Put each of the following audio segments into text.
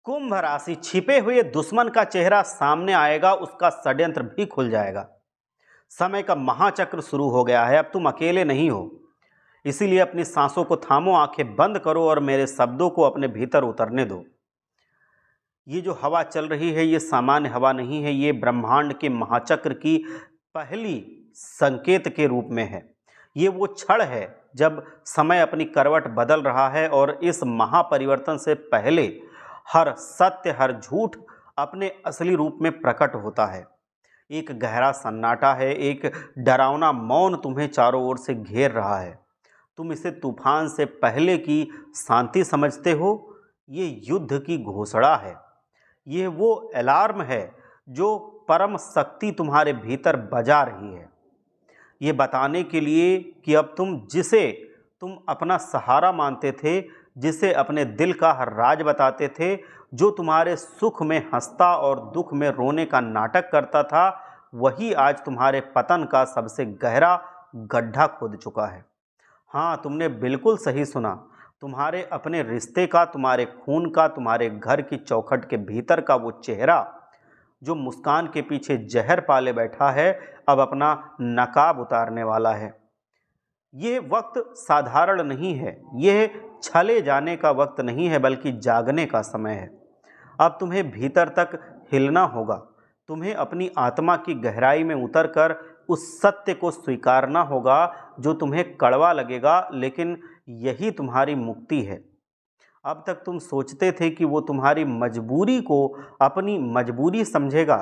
कुंभ राशि, छिपे हुए दुश्मन का चेहरा सामने आएगा, उसका षड्यंत्र भी खुल जाएगा। समय का महाचक्र शुरू हो गया है, अब तुम अकेले नहीं हो। इसीलिए अपनी सांसों को थामो, आंखें बंद करो और मेरे शब्दों को अपने भीतर उतरने दो। ये जो हवा चल रही है, ये सामान्य हवा नहीं है, ये ब्रह्मांड के महाचक्र की पहली संकेत के रूप में है। ये वो क्षण है जब समय अपनी करवट बदल रहा है और इस महापरिवर्तन से पहले हर सत्य, हर झूठ अपने असली रूप में प्रकट होता है। एक गहरा सन्नाटा है, एक डरावना मौन तुम्हें चारों ओर से घेर रहा है। तुम इसे तूफान से पहले की शांति समझते हो, ये युद्ध की घोषणा है। ये वो अलार्म है जो परम शक्ति तुम्हारे भीतर बजा रही है, ये बताने के लिए कि अब जिसे तुम अपना सहारा मानते थे, जिसे अपने दिल का हर राज बताते थे, जो तुम्हारे सुख में हंसता और दुख में रोने का नाटक करता था, वही आज तुम्हारे पतन का सबसे गहरा गड्ढा खोद चुका है। हाँ, तुमने बिल्कुल सही सुना। तुम्हारे अपने रिश्ते का, तुम्हारे खून का, तुम्हारे घर की चौखट के भीतर का वो चेहरा जो मुस्कान के पीछे जहर पाले बैठा है, अब अपना नकाब उतारने वाला है। ये वक्त साधारण नहीं है, यह छले जाने का वक्त नहीं है, बल्कि जागने का समय है। अब तुम्हें भीतर तक हिलना होगा, तुम्हें अपनी आत्मा की गहराई में उतरकर उस सत्य को स्वीकारना होगा जो तुम्हें कड़वा लगेगा, लेकिन यही तुम्हारी मुक्ति है। अब तक तुम सोचते थे कि वो तुम्हारी मजबूरी को अपनी मजबूरी समझेगा,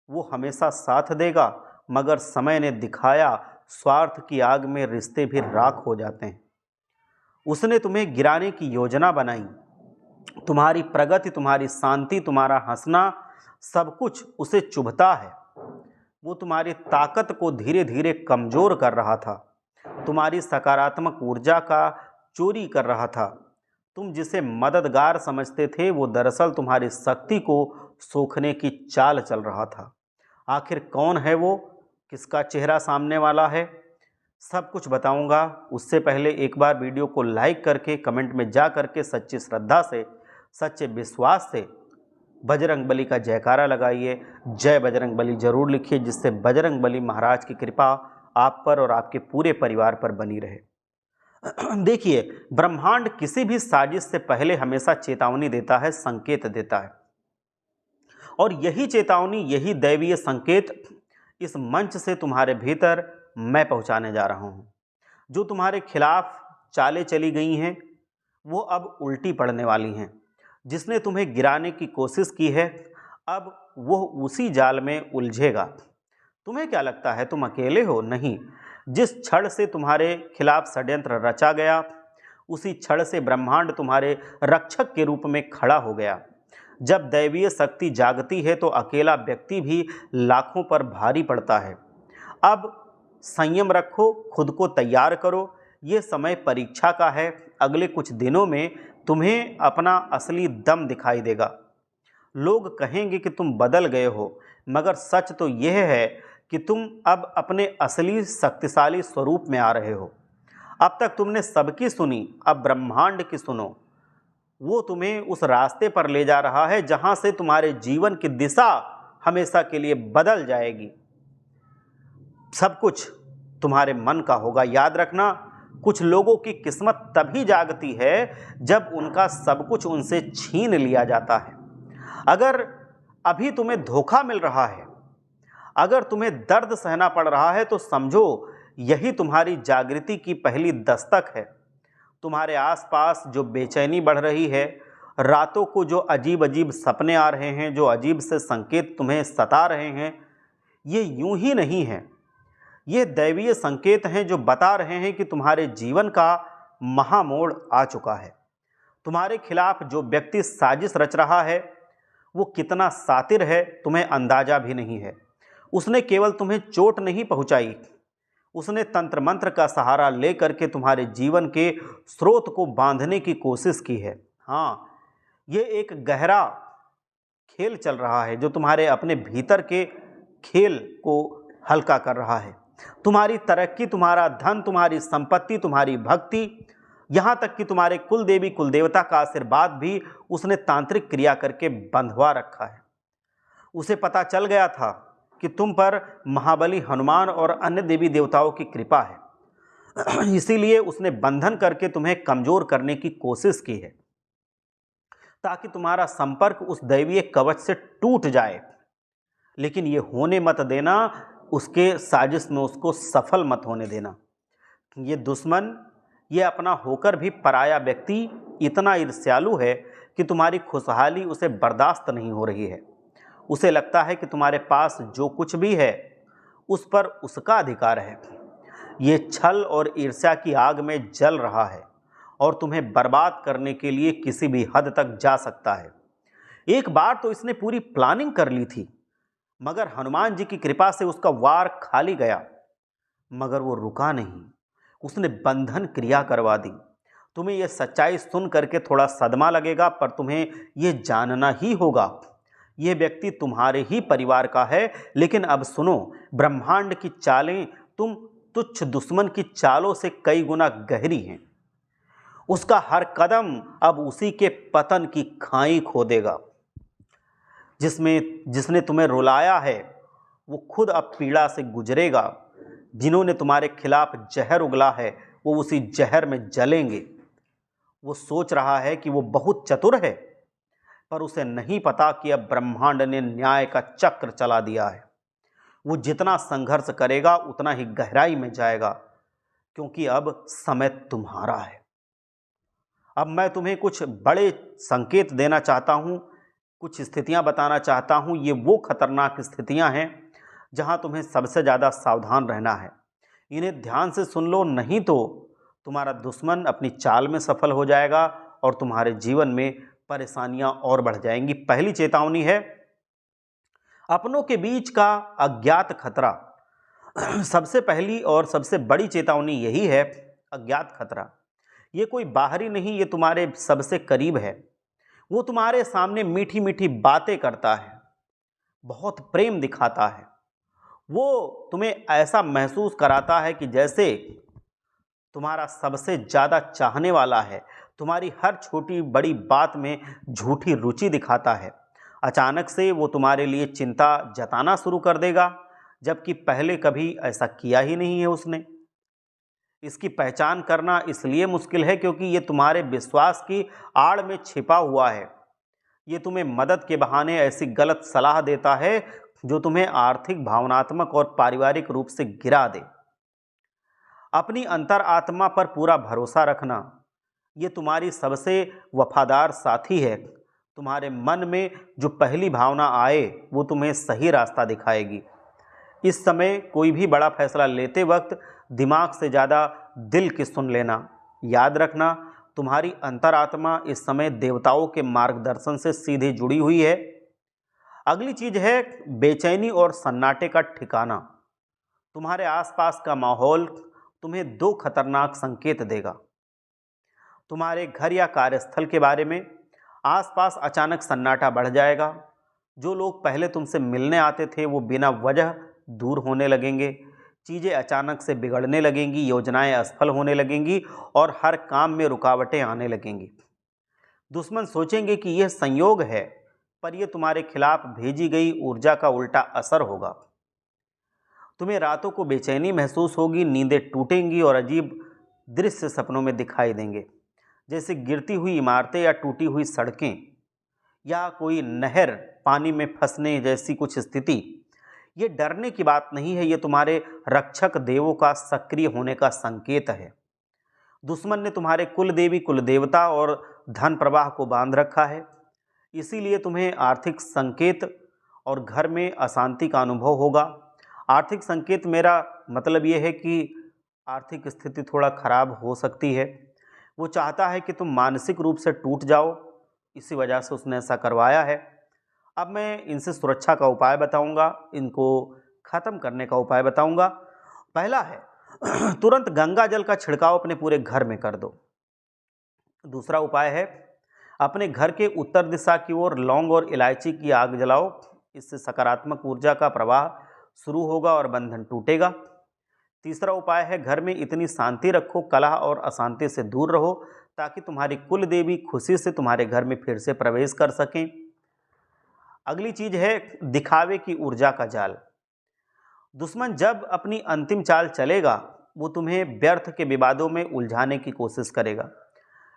वो हमेशा साथ देगा, मगर समय ने दिखाया स्वार्थ की आग में रिश्ते भी राख हो जाते हैं। उसने तुम्हें गिराने की योजना बनाई, तुम्हारी प्रगति, तुम्हारी शांति, तुम्हारा हंसना, सब कुछ उसे चुभता है। वो तुम्हारी ताकत को धीरे धीरे कमजोर कर रहा था, तुम्हारी सकारात्मक ऊर्जा का चोरी कर रहा था। तुम जिसे मददगार समझते थे, वो दरअसल तुम्हारी शक्ति को सोखने की चाल चल रहा था। आखिर कौन है वो, किसका चेहरा सामने वाला है, सब कुछ बताऊंगा। उससे पहले एक बार वीडियो को लाइक करके, कमेंट में जा करके सच्ची श्रद्धा से, सच्चे विश्वास से बजरंग बली का जयकारा लगाइए। जय बजरंग बली जरूर लिखिए, जिससे बजरंग बली महाराज की कृपा आप पर और आपके पूरे परिवार पर बनी रहे। देखिए, ब्रह्मांड किसी भी साजिश से पहले हमेशा चेतावनी देता है, संकेत देता है, और यही चेतावनी, यही दैवीय संकेत इस मंच से तुम्हारे भीतर मैं पहुंचाने जा रहा हूं। जो तुम्हारे खिलाफ चालें चली गई हैं, वो अब उल्टी पड़ने वाली हैं। जिसने तुम्हें गिराने की कोशिश की है, अब वो उसी जाल में उलझेगा। तुम्हें क्या लगता है तुम अकेले हो? नहीं। जिस क्षण से तुम्हारे खिलाफ षड्यंत्र रचा गया, उसी क्षण से ब्रह्मांड तुम्हारे रक्षक के रूप में खड़ा हो गया। जब दैवीय शक्ति जागती है तो अकेला व्यक्ति भी लाखों पर भारी पड़ता है। अब संयम रखो, खुद को तैयार करो, ये समय परीक्षा का है। अगले कुछ दिनों में तुम्हें अपना असली दम दिखाई देगा। लोग कहेंगे कि तुम बदल गए हो, मगर सच तो यह है कि तुम अब अपने असली शक्तिशाली स्वरूप में आ रहे हो। अब तक तुमने सबकी सुनी, अब ब्रह्मांड की सुनो। वो तुम्हें उस रास्ते पर ले जा रहा है जहां से तुम्हारे जीवन की दिशा हमेशा के लिए बदल जाएगी। सब कुछ तुम्हारे मन का होगा। याद रखना, कुछ लोगों की किस्मत तभी जागती है जब उनका सब कुछ उनसे छीन लिया जाता है। अगर अभी तुम्हें धोखा मिल रहा है, अगर तुम्हें दर्द सहना पड़ रहा है, तो समझो यही तुम्हारी जागृति की पहली दस्तक है। तुम्हारे आसपास जो बेचैनी बढ़ रही है, रातों को जो अजीब अजीब सपने आ रहे हैं, जो अजीब से संकेत तुम्हें सता रहे हैं, ये यूं ही नहीं है। ये दैवीय संकेत हैं जो बता रहे हैं कि तुम्हारे जीवन का महामोड़ आ चुका है। तुम्हारे खिलाफ जो व्यक्ति साजिश रच रहा है, वो कितना शातिर है तुम्हें अंदाजा भी नहीं है। उसने केवल तुम्हें चोट नहीं पहुंचाई, उसने तंत्र मंत्र का सहारा लेकर के तुम्हारे जीवन के स्रोत को बांधने की कोशिश की है। हाँ, ये एक गहरा खेल चल रहा है जो तुम्हारे अपने भीतर के खेल को हल्का कर रहा है। तुम्हारी तरक्की, तुम्हारा धन, तुम्हारी संपत्ति, तुम्हारी भक्ति, यहाँ तक कि तुम्हारे कुल देवी कुल देवता का आशीर्वाद भी उसने तांत्रिक क्रिया करके बंधवा रखा है। उसे पता चल गया था कि तुम पर महाबली हनुमान और अन्य देवी देवताओं की कृपा है, इसीलिए उसने बंधन करके तुम्हें कमजोर करने की कोशिश की है, ताकि तुम्हारा संपर्क उस दैवीय कवच से टूट जाए। लेकिन ये होने मत देना, उसके साजिश में उसको सफल मत होने देना। ये दुश्मन, ये अपना होकर भी पराया व्यक्ति इतना ईर्ष्यालु है कि तुम्हारी खुशहाली उसे बर्दाश्त नहीं हो रही है। उसे लगता है कि तुम्हारे पास जो कुछ भी है उस पर उसका अधिकार है। ये छल और ईर्ष्या की आग में जल रहा है और तुम्हें बर्बाद करने के लिए किसी भी हद तक जा सकता है। एक बार तो इसने पूरी प्लानिंग कर ली थी, मगर हनुमान जी की कृपा से उसका वार खाली गया। मगर वो रुका नहीं, उसने बंधन क्रिया करवा दी। तुम्हें यह सच्चाई सुन करके थोड़ा सदमा लगेगा, पर तुम्हें यह जानना ही होगा, यह व्यक्ति तुम्हारे ही परिवार का है। लेकिन अब सुनो, ब्रह्मांड की चालें तुम तुच्छ दुश्मन की चालों से कई गुना गहरी हैं। उसका हर कदम अब उसी के पतन की खाई खोदेगा। जिसने तुम्हें रुलाया है वो खुद अब पीड़ा से गुजरेगा। जिन्होंने तुम्हारे खिलाफ जहर उगला है वो उसी जहर में जलेंगे। वो सोच रहा है कि वो बहुत चतुर है, पर उसे नहीं पता कि अब ब्रह्मांड ने न्याय का चक्र चला दिया है। वो जितना संघर्ष करेगा उतना ही गहराई में जाएगा, क्योंकि अब समय तुम्हारा है। अब मैं तुम्हें कुछ बड़े संकेत देना चाहता हूँ, कुछ स्थितियाँ बताना चाहता हूँ। ये वो खतरनाक स्थितियाँ हैं जहाँ तुम्हें सबसे ज़्यादा सावधान रहना है। इन्हें ध्यान से सुन लो, नहीं तो तुम्हारा दुश्मन अपनी चाल में सफल हो जाएगा और तुम्हारे जीवन में परेशानियां और बढ़ जाएंगी। पहली चेतावनी है अपनों के बीच का अज्ञात खतरा। सबसे पहली और सबसे बड़ी चेतावनी यही है, अज्ञात खतरा। ये कोई बाहरी नहीं, ये तुम्हारे सबसे करीब है। वो तुम्हारे सामने मीठी मीठी बातें करता है, बहुत प्रेम दिखाता है। वो तुम्हें ऐसा महसूस कराता है कि जैसे तुम्हारा सबसे ज़्यादा चाहने वाला है। तुम्हारी हर छोटी बड़ी बात में झूठी रुचि दिखाता है। अचानक से वो तुम्हारे लिए चिंता जताना शुरू कर देगा, जबकि पहले कभी ऐसा किया ही नहीं है उसने। इसकी पहचान करना इसलिए मुश्किल है क्योंकि ये तुम्हारे विश्वास की आड़ में छिपा हुआ है। ये तुम्हें मदद के बहाने ऐसी गलत सलाह देता है जो तुम्हें आर्थिक, भावनात्मक और पारिवारिक रूप से गिरा दे। अपनी अंतरात्मा पर पूरा भरोसा रखना, ये तुम्हारी सबसे वफादार साथी है। तुम्हारे मन में जो पहली भावना आए वो तुम्हें सही रास्ता दिखाएगी। इस समय कोई भी बड़ा फैसला लेते वक्त दिमाग से ज़्यादा दिल की सुन लेना। याद रखना, तुम्हारी अंतरात्मा इस समय देवताओं के मार्गदर्शन से सीधे जुड़ी हुई है। अगली चीज है बेचैनी और सन्नाटे का ठिकाना। तुम्हारे आसपास का माहौल तुम्हें दो खतरनाक संकेत देगा। तुम्हारे घर या कार्यस्थल के बारे में आसपास अचानक सन्नाटा बढ़ जाएगा। जो लोग पहले तुमसे मिलने आते थे वो बिना वजह दूर होने लगेंगे। चीज़ें अचानक से बिगड़ने लगेंगी, योजनाएं असफल होने लगेंगी और हर काम में रुकावटें आने लगेंगी। दुश्मन सोचेंगे कि यह संयोग है, पर यह तुम्हारे खिलाफ भेजी गई ऊर्जा का उल्टा असर होगा। तुम्हें रातों को बेचैनी महसूस होगी, नींदें टूटेंगी और अजीब दृश्य सपनों में दिखाई देंगे, जैसे गिरती हुई इमारतें या टूटी हुई सड़कें या कोई नहर पानी में फंसने जैसी कुछ स्थिति। ये डरने की बात नहीं है, ये तुम्हारे रक्षक देवों का सक्रिय होने का संकेत है। दुश्मन ने तुम्हारे कुल देवी कुल देवता और धन प्रवाह को बांध रखा है, इसीलिए तुम्हें आर्थिक संकेत और घर में अशांति का अनुभव होगा। आर्थिक संकेत मेरा मतलब ये है कि आर्थिक स्थिति थोड़ा खराब हो सकती है। वो चाहता है कि तुम मानसिक रूप से टूट जाओ, इसी वजह से उसने ऐसा करवाया है। अब मैं इनसे सुरक्षा का उपाय बताऊंगा, इनको ख़त्म करने का उपाय बताऊंगा। पहला है तुरंत गंगा जल का छिड़काव अपने पूरे घर में कर दो। दूसरा उपाय है अपने घर के उत्तर दिशा की ओर लौंग और इलायची की आग जलाओ। इससे सकारात्मक ऊर्जा का प्रवाह शुरू होगा और बंधन टूटेगा। तीसरा उपाय है, घर में इतनी शांति रखो, कलह और अशांति से दूर रहो, ताकि तुम्हारी कुल देवी खुशी से तुम्हारे घर में फिर से प्रवेश कर सकें। अगली चीज है दिखावे की ऊर्जा का जाल। दुश्मन जब अपनी अंतिम चाल चलेगा, वो तुम्हें व्यर्थ के विवादों में उलझाने की कोशिश करेगा।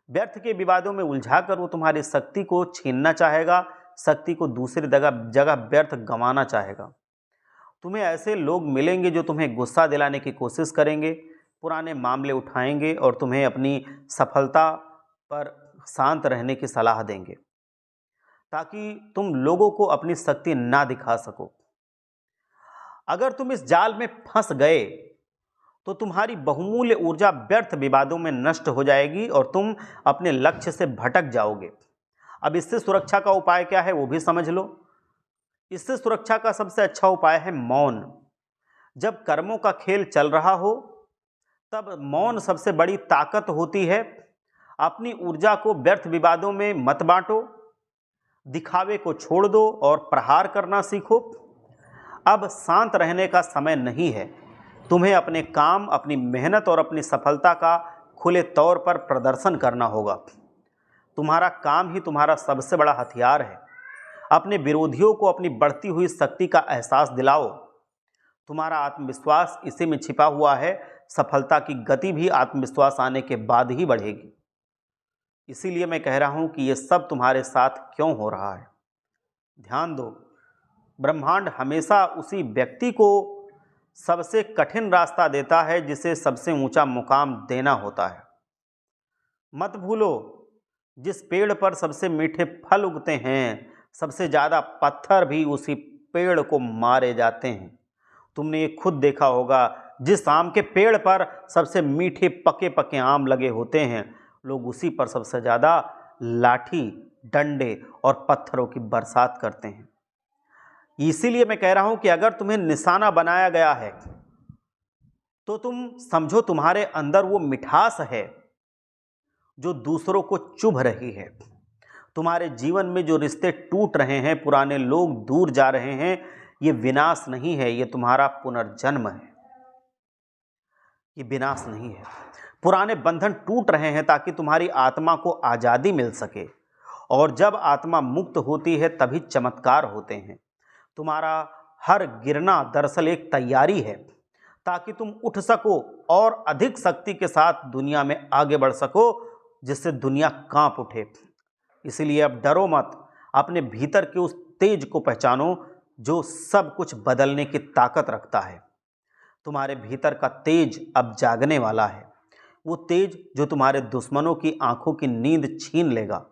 व्यर्थ के विवादों में उलझाकर वो तुम्हारी शक्ति को छीनना चाहेगा, शक्ति को दूसरी जगह व्यर्थ गंवाना चाहेगा। तुम्हें ऐसे लोग मिलेंगे जो तुम्हें गुस्सा दिलाने की कोशिश करेंगे, पुराने मामले उठाएंगे और तुम्हें अपनी सफलता पर शांत रहने की सलाह देंगे, ताकि तुम लोगों को अपनी शक्ति ना दिखा सको। अगर तुम इस जाल में फंस गए तो तुम्हारी बहुमूल्य ऊर्जा व्यर्थ विवादों में नष्ट हो जाएगी और तुम अपने लक्ष्य से भटक जाओगे। अब इससे सुरक्षा का उपाय क्या है वो भी समझ लो। इससे सुरक्षा का सबसे अच्छा उपाय है मौन। जब कर्मों का खेल चल रहा हो तब मौन सबसे बड़ी ताकत होती है। अपनी ऊर्जा को व्यर्थ विवादों में मत बांटो, दिखावे को छोड़ दो और प्रहार करना सीखो। अब शांत रहने का समय नहीं है। तुम्हें अपने काम, अपनी मेहनत और अपनी सफलता का खुले तौर पर प्रदर्शन करना होगा। तुम्हारा काम ही तुम्हारा सबसे बड़ा हथियार है। अपने विरोधियों को अपनी बढ़ती हुई शक्ति का एहसास दिलाओ। तुम्हारा आत्मविश्वास इसी में छिपा हुआ है। सफलता की गति भी आत्मविश्वास आने के बाद ही बढ़ेगी। इसीलिए मैं कह रहा हूं कि यह सब तुम्हारे साथ क्यों हो रहा है। ध्यान दो, ब्रह्मांड हमेशा उसी व्यक्ति को सबसे कठिन रास्ता देता है जिसे सबसे ऊंचा मुकाम देना होता है। मत भूलो, जिस पेड़ पर सबसे मीठे फल उगते हैं, सबसे ज़्यादा पत्थर भी उसी पेड़ को मारे जाते हैं। तुमने ये खुद देखा होगा, जिस आम के पेड़ पर सबसे मीठे पके पके आम लगे होते हैं, लोग उसी पर सबसे ज़्यादा लाठी, डंडे और पत्थरों की बरसात करते हैं। इसीलिए मैं कह रहा हूं कि अगर तुम्हें निशाना बनाया गया है तो तुम समझो तुम्हारे अंदर वो मिठास है जो दूसरों को चुभ रही है। तुम्हारे जीवन में जो रिश्ते टूट रहे हैं, पुराने लोग दूर जा रहे हैं, ये विनाश नहीं है, ये तुम्हारा पुनर्जन्म है। ये विनाश नहीं है। पुराने बंधन टूट रहे हैं ताकि तुम्हारी आत्मा को आज़ादी मिल सके, और जब आत्मा मुक्त होती है तभी चमत्कार होते हैं। तुम्हारा हर गिरना दरअसल एक तैयारी है, ताकि तुम उठ सको और अधिक शक्ति के साथ दुनिया में आगे बढ़ सको, जिससे दुनिया कांप उठे। इसलिए अब डरो मत, अपने भीतर के उस तेज को पहचानो जो सब कुछ बदलने की ताकत रखता है। तुम्हारे भीतर का तेज अब जागने वाला है, वो तेज जो तुम्हारे दुश्मनों की आंखों की नींद छीन लेगा।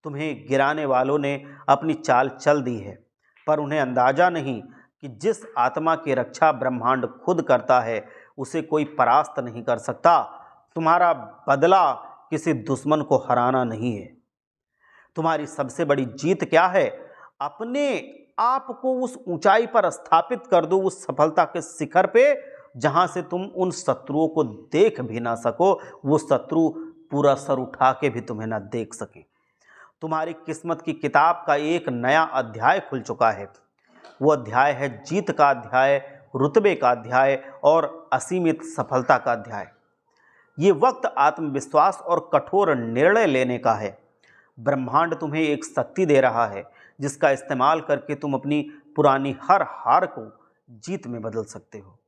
तुम्हें गिराने वालों ने अपनी चाल चल दी है, पर उन्हें अंदाजा नहीं कि जिस आत्मा की रक्षा ब्रह्मांड खुद करता है, उसे कोई परास्त नहीं कर सकता। तुम्हारा बदला किसी दुश्मन को हराना नहीं है। तुम्हारी सबसे बड़ी जीत क्या है? अपने आप को उस ऊंचाई पर स्थापित कर दो, उस सफलता के शिखर पे जहां से तुम उन शत्रुओं को देख भी ना सको, वो शत्रु पूरा सर उठा के भी तुम्हें ना देख सके। तुम्हारी किस्मत की किताब का एक नया अध्याय खुल चुका है। वो अध्याय है जीत का अध्याय, रुतबे का अध्याय और असीमित सफलता का अध्याय। ये वक्त आत्मविश्वास और कठोर निर्णय लेने का है। ब्रह्मांड तुम्हें एक शक्ति दे रहा है जिसका इस्तेमाल करके तुम अपनी पुरानी हर हार को जीत में बदल सकते हो।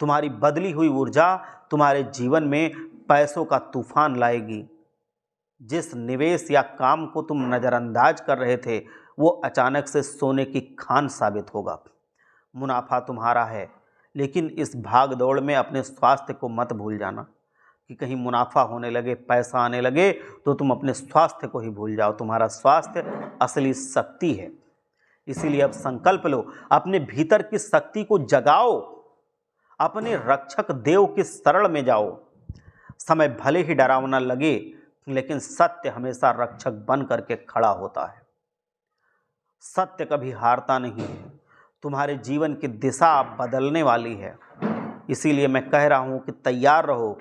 तुम्हारी बदली हुई ऊर्जा तुम्हारे जीवन में पैसों का तूफान लाएगी। जिस निवेश या काम को तुम नज़रअंदाज कर रहे थे, वो अचानक से सोने की खान साबित होगा। मुनाफा तुम्हारा है, लेकिन इस भाग दौड़ में अपने स्वास्थ्य को मत भूल जाना कि कहीं मुनाफा होने लगे, पैसा आने लगे तो तुम अपने स्वास्थ्य को ही भूल जाओ। तुम्हारा स्वास्थ्य असली शक्ति है। इसीलिए अब संकल्प लो, अपने भीतर की शक्ति को जगाओ, अपने रक्षक देव की शरण में जाओ। समय भले ही डरावना लगे, लेकिन सत्य हमेशा रक्षक बन करके खड़ा होता है। सत्य कभी हारता नहीं है। तुम्हारे जीवन की दिशा बदलने वाली है। इसीलिए मैं कह रहा हूं कि तैयार रहो,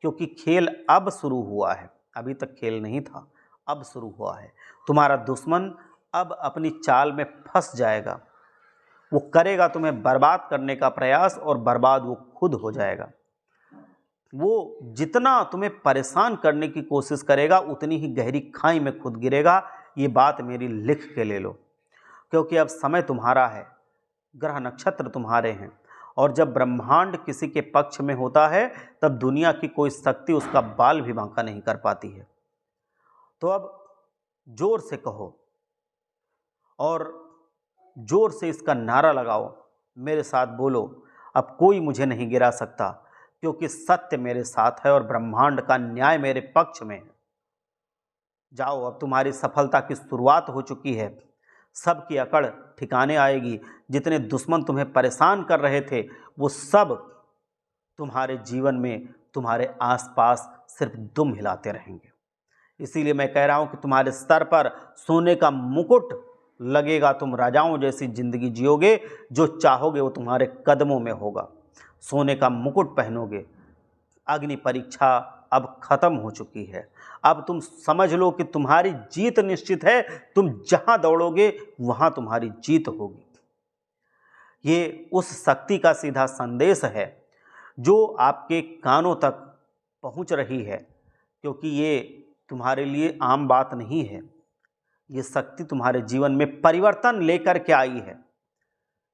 क्योंकि खेल अब शुरू हुआ है। अभी तक खेल नहीं था, अब शुरू हुआ है। तुम्हारा दुश्मन अब अपनी चाल में फंस जाएगा। वो करेगा तुम्हें बर्बाद करने का प्रयास, और बर्बाद वो खुद हो जाएगा। वो जितना तुम्हें परेशान करने की कोशिश करेगा उतनी ही गहरी खाई में खुद गिरेगा। ये बात मेरी लिख के ले लो, क्योंकि अब समय तुम्हारा है, ग्रह नक्षत्र तुम्हारे हैं, और जब ब्रह्मांड किसी के पक्ष में होता है तब दुनिया की कोई शक्ति उसका बाल भी बांका नहीं कर पाती है। तो अब जोर से कहो और जोर से इसका नारा लगाओ, मेरे साथ बोलो, अब कोई मुझे नहीं गिरा सकता, क्योंकि सत्य मेरे साथ है और ब्रह्मांड का न्याय मेरे पक्ष में है। जाओ, अब तुम्हारी सफलता की शुरुआत हो चुकी है। सबकी अकड़ ठिकाने आएगी। जितने दुश्मन तुम्हें परेशान कर रहे थे वो सब तुम्हारे जीवन में, तुम्हारे आसपास सिर्फ दुम हिलाते रहेंगे। इसीलिए मैं कह रहा हूं कि तुम्हारे सर पर सोने का मुकुट लगेगा। तुम राजाओं जैसी जिंदगी जियोगे, जो चाहोगे वो तुम्हारे कदमों में होगा। सोने का मुकुट पहनोगे। अग्नि परीक्षा अब खत्म हो चुकी है। अब तुम समझ लो कि तुम्हारी जीत निश्चित है। तुम जहां दौड़ोगे वहां तुम्हारी जीत होगी। ये उस शक्ति का सीधा संदेश है जो आपके कानों तक पहुंच रही है, क्योंकि ये तुम्हारे लिए आम बात नहीं है। ये शक्ति तुम्हारे जीवन में परिवर्तन लेकर के आई है,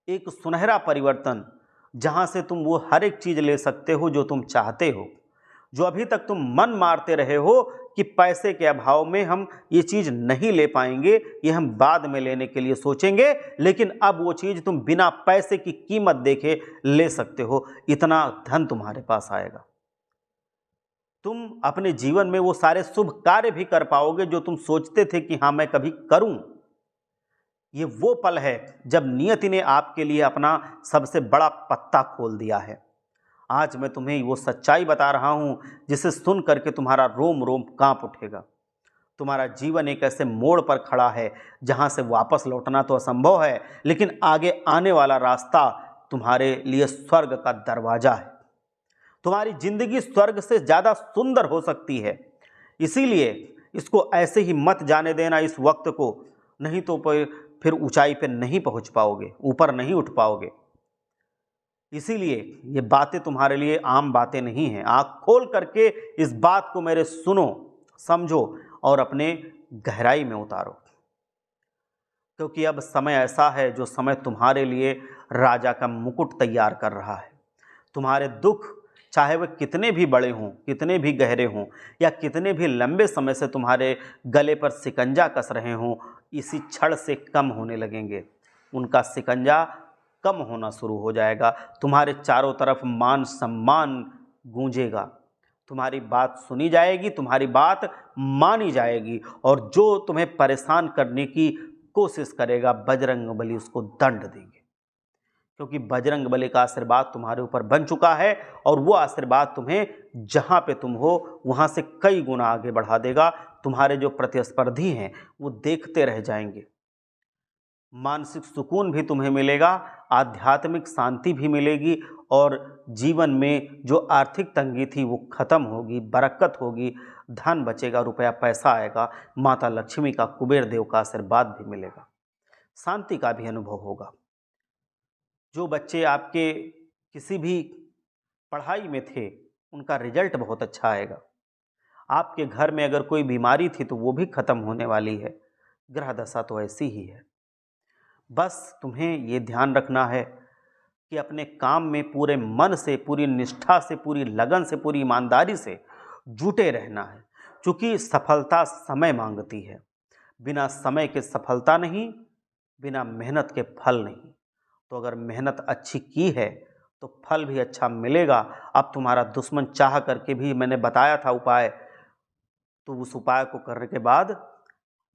एक सुनहरा परिवर्तन, जहां से तुम वो हर एक चीज ले सकते हो जो तुम चाहते हो। जो अभी तक तुम मन मारते रहे हो कि पैसे के अभाव में हम ये चीज नहीं ले पाएंगे, ये हम बाद में लेने के लिए सोचेंगे, लेकिन अब वो चीज तुम बिना पैसे की कीमत देखे ले सकते हो। इतना धन तुम्हारे पास आएगा। तुम अपने जीवन में वो सारे शुभ कार्य भी कर पाओगे जो तुम सोचते थे कि हाँ मैं कभी करूं। ये वो पल है जब नियति ने आपके लिए अपना सबसे बड़ा पत्ता खोल दिया है। आज मैं तुम्हें वो सच्चाई बता रहा हूं जिसे सुन करके तुम्हारा रोम रोम कांप उठेगा। तुम्हारा जीवन एक ऐसे मोड़ पर खड़ा है जहां से वापस लौटना तो असंभव है, लेकिन आगे आने वाला रास्ता तुम्हारे लिए स्वर्ग का दरवाजा है। तुम्हारी जिंदगी स्वर्ग से ज्यादा सुंदर हो सकती है। इसीलिए इसको ऐसे ही मत जाने देना इस वक्त को, नहीं तो फिर ऊंचाई पे नहीं पहुंच पाओगे, ऊपर नहीं उठ पाओगे। इसीलिए ये बातें तुम्हारे लिए आम बातें नहीं हैं। आँख खोल करके इस बात को मेरे सुनो, समझो और अपने गहराई में उतारो, क्योंकि अब समय ऐसा है जो समय तुम्हारे लिए राजा का मुकुट तैयार कर रहा है। तुम्हारे दुख चाहे वे कितने भी बड़े हों, कितने भी गहरे हों, या कितने भी लंबे समय से तुम्हारे गले पर सिकंजा कस रहे हों, इसी क्षण से कम होने लगेंगे। उनका सिकंजा कम होना शुरू हो जाएगा। तुम्हारे चारों तरफ मान सम्मान गूंजेगा। तुम्हारी बात सुनी जाएगी, तुम्हारी बात मानी जाएगी, और जो तुम्हें परेशान करने की कोशिश करेगा बजरंगबली उसको दंड देंगे, क्योंकि बजरंगबली का आशीर्वाद तुम्हारे ऊपर बन चुका है, और वो आशीर्वाद तुम्हें जहाँ पे तुम हो वहाँ से कई गुना आगे बढ़ा देगा। तुम्हारे जो प्रतिस्पर्धी हैं वो देखते रह जाएंगे। मानसिक सुकून भी तुम्हें मिलेगा, आध्यात्मिक शांति भी मिलेगी, और जीवन में जो आर्थिक तंगी थी वो खत्म होगी, बरकत होगी, धन बचेगा, रुपया पैसा आएगा, माता लक्ष्मी का, कुबेर देव का आशीर्वाद भी मिलेगा, शांति का भी अनुभव होगा। जो बच्चे आपके किसी भी पढ़ाई में थे उनका रिजल्ट बहुत अच्छा आएगा। आपके घर में अगर कोई बीमारी थी तो वो भी खत्म होने वाली है। ग्रह दशा तो ऐसी ही है। बस तुम्हें ये ध्यान रखना है कि अपने काम में पूरे मन से, पूरी निष्ठा से, पूरी लगन से, पूरी ईमानदारी से जुटे रहना है, क्योंकि सफलता समय मांगती है। बिना समय के सफलता नहीं, बिना मेहनत के फल नहीं। तो अगर मेहनत अच्छी की है तो फल भी अच्छा मिलेगा। अब तुम्हारा दुश्मन चाह करके भी, मैंने बताया था उपाय, तो उस उपाय को करने के बाद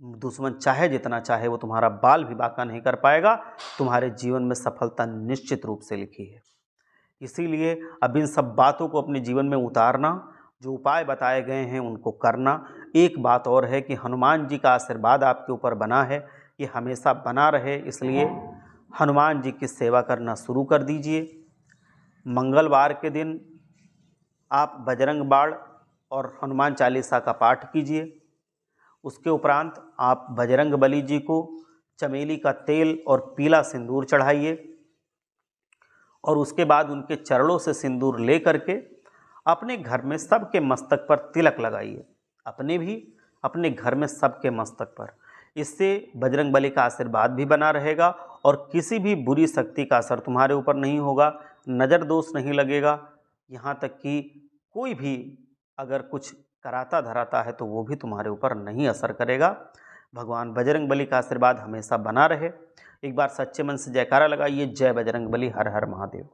दुश्मन चाहे जितना चाहे वो तुम्हारा बाल भी बांका नहीं कर पाएगा। तुम्हारे जीवन में सफलता निश्चित रूप से लिखी है। इसीलिए अब इन सब बातों को अपने जीवन में उतारना, जो उपाय बताए गए हैं उनको करना। एक बात और है कि हनुमान जी का आशीर्वाद आपके ऊपर बना है, ये हमेशा बना रहे, इसलिए हनुमान जी की सेवा करना शुरू कर दीजिए। मंगलवार के दिन आप बजरंग बाण और हनुमान चालीसा का पाठ कीजिए। उसके उपरांत आप बजरंगबली जी को चमेली का तेल और पीला सिंदूर चढ़ाइए, और उसके बाद उनके चरणों से सिंदूर ले करके अपने घर में सबके मस्तक पर तिलक लगाइए, अपने भी, अपने घर में सबके मस्तक पर। इससे बजरंगबली का आशीर्वाद भी बना रहेगा और किसी भी बुरी शक्ति का असर तुम्हारे ऊपर नहीं होगा, नज़र दोष नहीं लगेगा। यहाँ तक कि कोई भी अगर कुछ कराता धराता है तो वो भी तुम्हारे ऊपर नहीं असर करेगा। भगवान बजरंगबली का आशीर्वाद हमेशा बना रहे। एक बार सच्चे मन से जयकारा लगाइए। जय बजरंगबली, हर हर महादेव।